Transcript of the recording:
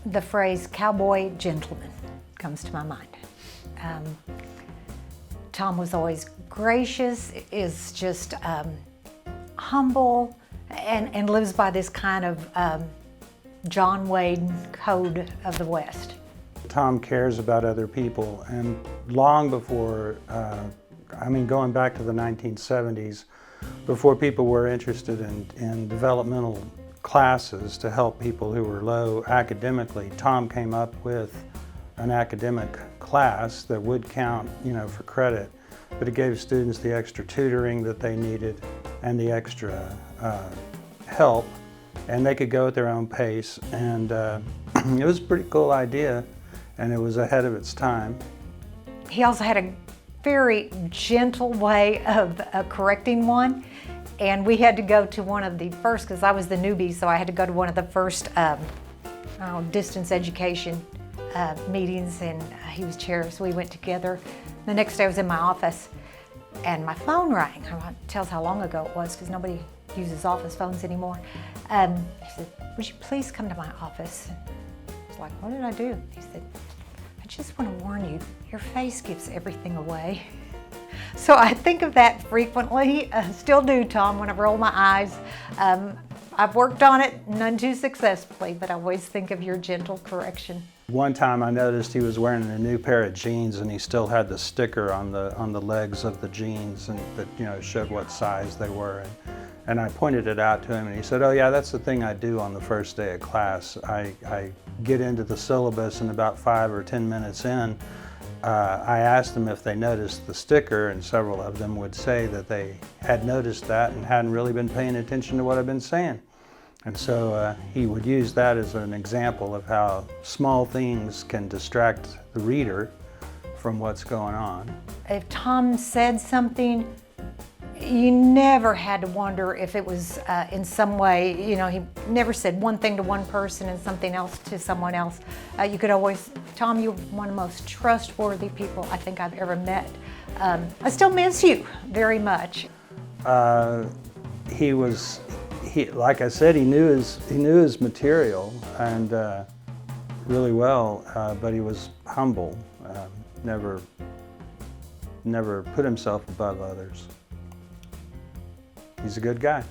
the phrase cowboy gentleman comes to my mind. Tom was always gracious, is just humble, and lives by this kind of John Wayne code of the West. Tom cares about other people, and long before, going back to the 1970s, before people were interested in developmental classes to help people who were low academically, Tom came up with an academic class that would count, for credit, but it gave students the extra tutoring that they needed and the extra help, and they could go at their own pace, and it was a pretty cool idea, and it was ahead of its time. He also had a very gentle way of correcting one, and we had to go to one of the first, because I was the newbie, so I had to go to one of the first distance education meetings, and he was chair, so we went together. The next day I was in my office, and my phone rang. It tells how long ago it was, because nobody uses office phones anymore. He said, "Would you please come to my office?" I was like, "What did I do?" He said, "I just want to warn you, your face gives everything away." So I think of that frequently, still do, Tom, when I roll my eyes. I've worked on it, none too successfully, but I always think of your gentle correction. One time I noticed he was wearing a new pair of jeans, and he still had the sticker on the legs of the jeans, and that showed what size they were. And I pointed it out to him, and he said, "Oh yeah, that's the thing I do on the first day of class. I get into the syllabus, and about 5 or 10 minutes in, I asked them if they noticed the sticker, and several of them would say that they had noticed that and hadn't really been paying attention to what I've been saying." And so he would use that as an example of how small things can distract the reader from what's going on. If Tom said something, you never had to wonder if it was in some way, he never said one thing to one person and something else to someone else. You could always, Tom, you're one of the most trustworthy people I think I've ever met. I still miss you very much. Like I said, he knew his material and really well, but he was humble. Never put himself above others. He's a good guy.